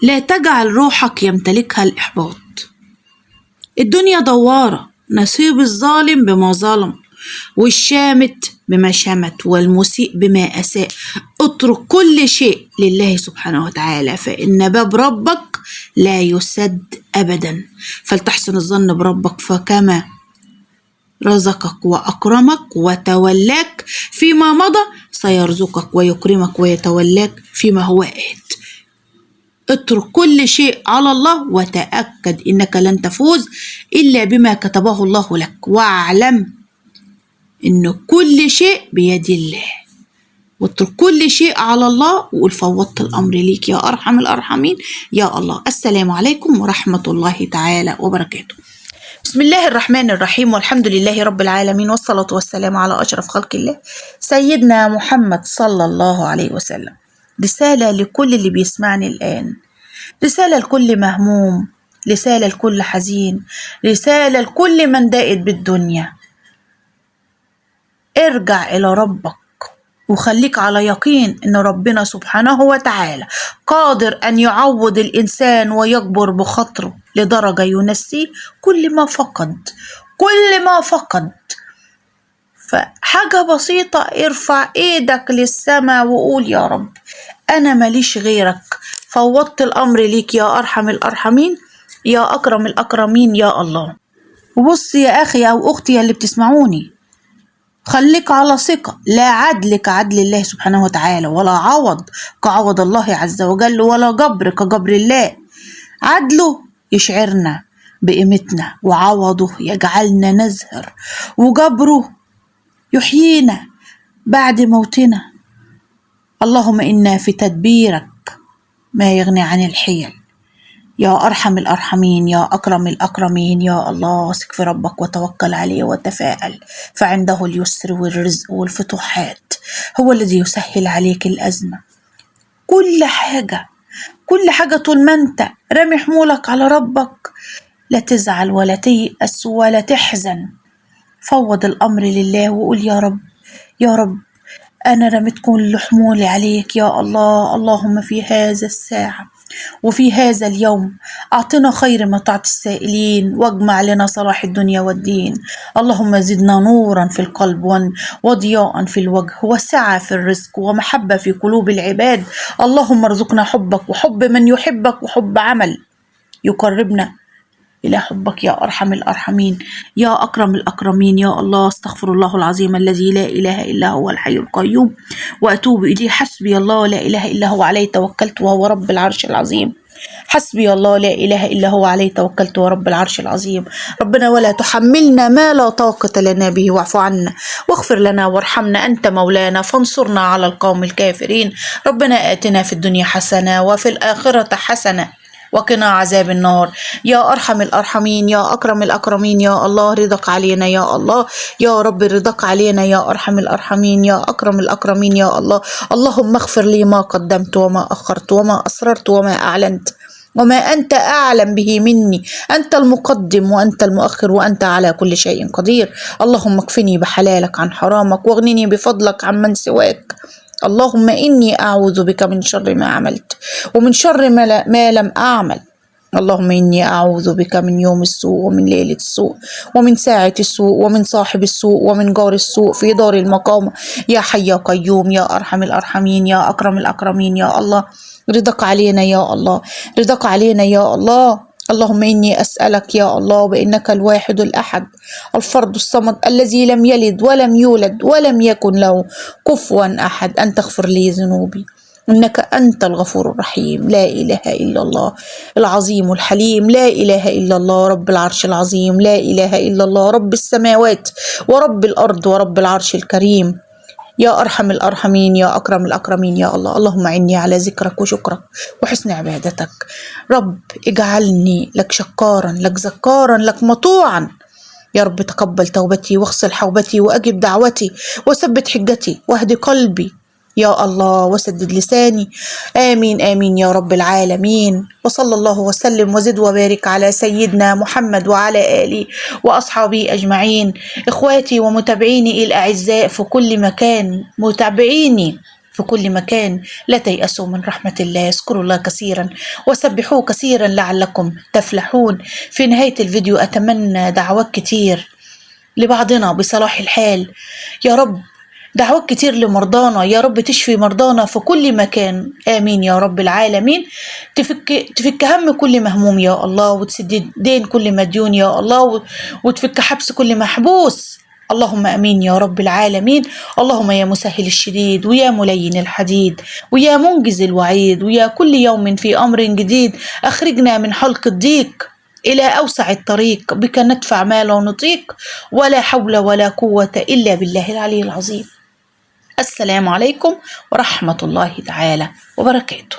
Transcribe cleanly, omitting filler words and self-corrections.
لا تجعل روحك يمتلكها الإحباط. الدنيا دوارة، نصيب الظالم بما ظلم، والشامت بما شمت، والمسيء بما أساء. اترك كل شيء لله سبحانه وتعالى، فإن باب ربك لا يسد أبدا. فلتحسن الظن بربك، فكما رزقك وأكرمك وتولاك فيما مضى سيرزقك ويكرمك ويتولاك فيما هو آت. اترك كل شيء على الله، وتأكد إنك لن تفوز إلا بما كتبه الله لك، واعلم إن كل شيء بيد الله. واترك كل شيء على الله، وقول فوضت الأمر ليك يا أرحم الأرحمين يا الله. السلام عليكم ورحمة الله تعالى وبركاته. بسم الله الرحمن الرحيم، والحمد لله رب العالمين، والصلاة والسلام على أشرف خلق الله سيدنا محمد صلى الله عليه وسلم. رسالة لكل اللي بيسمعني الآن، رسالة لكل مهموم، رسالة لكل حزين، رسالة لكل من دائد بالدنيا. ارجع إلى ربك وخليك على يقين إن ربنا سبحانه وتعالى قادر أن يعوض الإنسان ويجبر بخاطره لدرجة ينسيه كل ما فقد، كل ما فقد. فحاجة بسيطة، ارفع ايدك للسماء وقول يا رب أنا ماليش غيرك، فوضت الأمر ليك يا أرحم الأرحمين يا أكرم الأكرمين يا الله. وبص يا أخي أو أختي اللي بتسمعوني، خليك على ثقة، لا عدل كعدل الله سبحانه وتعالى، ولا عوض كعوض الله عز وجل، ولا جبر كجبر الله. عدله يشعرنا بقيمتنا، وعوضه يجعلنا نزهر، وجبره يحيينا بعد موتنا. اللهم إنا في تدبيرك ما يغني عن الحيل يا أرحم الأرحمين يا أكرم الأكرمين يا الله. ثق في ربك وتوكل عليه وتفاءل، فعنده اليسر والرزق والفتوحات، هو الذي يسهل عليك الأزمة. كل حاجة طول ما أنت رامي حمولك على ربك، لا تزعل ولا تيأس ولا تحزن. فوض الأمر لله وقول يا رب، يا رب أنا رميت كل حمولي عليك يا الله. اللهم في هذا الساعة وفي هذا اليوم أعطنا خير ما تعطي السائلين، واجمع لنا صلاح الدنيا والدين. اللهم زدنا نورا في القلب وضياء في الوجه، وسعة في الرزق، ومحبة في قلوب العباد. اللهم ارزقنا حبك وحب من يحبك، وحب عمل يقربنا إلى حبك يا أرحم الأرحمين يا أكرم الأكرمين يا الله. استغفر الله العظيم الذي لا إله إلا هو الحي القيوم وأتوب إليه. حسبي الله لا إله إلا هو عليه توكلت وهو رب العرش العظيم. حسبي الله لا إله إلا هو عليه توكلت ورب العرش العظيم. ربنا ولا تحملنا ما لا طاقة لنا به، واعف عنا واغفر لنا وارحمنا، أنت مولانا فانصرنا على القوم الكافرين. ربنا آتنا في الدنيا حسنة وفي الآخرة حسنة وقنا عذاب النار يا أرحم الأرحمين يا أكرم الأكرمين يا الله. رضاك علينا يا الله، يا رب رضاك علينا يا أرحم الأرحمين يا أكرم الأكرمين يا الله. اللهم اغفر لي ما قدمت وما أخرت وما أسررت وما أعلنت وما أنت أعلم به مني. أنت المقدم وأنت المؤخر وأنت على كل شيء قدير. اللهم اكفني بحلالك عن حرامك، واغنني بفضلك عمن سواك. اللهم إني أعوذ بك من شر ما عملت ومن شر ما لم أعمل. اللهم إني أعوذ بك من يوم السوء ومن ليلة السوء ومن ساعة السوء ومن صاحب السوء ومن جار السوء في دار المقام يا حي يا قيوم يا أرحم الأرحمين يا أكرم الأكرمين يا الله. رضاك علينا يا الله، رضاك علينا يا الله. اللهم إني أسألك يا الله بأنك الواحد الأحد الفرد الصمد الذي لم يلد ولم يولد ولم يكن له كفوا أحد أن تغفر لي ذنوبي، إنك أنت الغفور الرحيم. لا إله إلا الله العظيم الحليم، لا إله إلا الله رب العرش العظيم، لا إله إلا الله رب السماوات ورب الأرض ورب العرش الكريم يا أرحم الأرحمين يا أكرم الأكرمين يا الله. اللهم إني على ذكرك وشكرك وحسن عبادتك. رب اجعلني لك شكارا لك ذكارا لك مطوعا يا رب. تقبل توبتي واغسل حوبتي وأجب دعوتي وثبت حجتي واهد قلبي يا الله وسدد لساني. آمين آمين يا رب العالمين. وصلى الله وسلم وزد وبارك على سيدنا محمد وعلى آله وأصحابه أجمعين. إخواتي ومتابعيني الأعزاء في كل مكان، متابعيني في كل مكان. لا تيأسوا من رحمة الله، اذكروا الله كثيرا وسبحوه كثيرا لعلكم تفلحون. في نهاية الفيديو أتمنى دعوات كتير لبعضنا بصلاح الحال يا رب، دعوات كتير لمرضانا يا رب، تشفي مرضانا في كل مكان، آمين يا رب العالمين. تفك هم كل مهموم يا الله، وتسدد دين كل مديون يا الله، وتفك حبس كل محبوس، اللهم امين يا رب العالمين. اللهم يا مسهل الشديد ويا ملين الحديد ويا منجز الوعيد ويا كل يوم في امر جديد، اخرجنا من حلق الضيق إلى أوسع الطريق، بك ندفع ما لا نطيق، ولا حول ولا قوة إلا بالله العلي العظيم. السلام عليكم ورحمة الله تعالى وبركاته.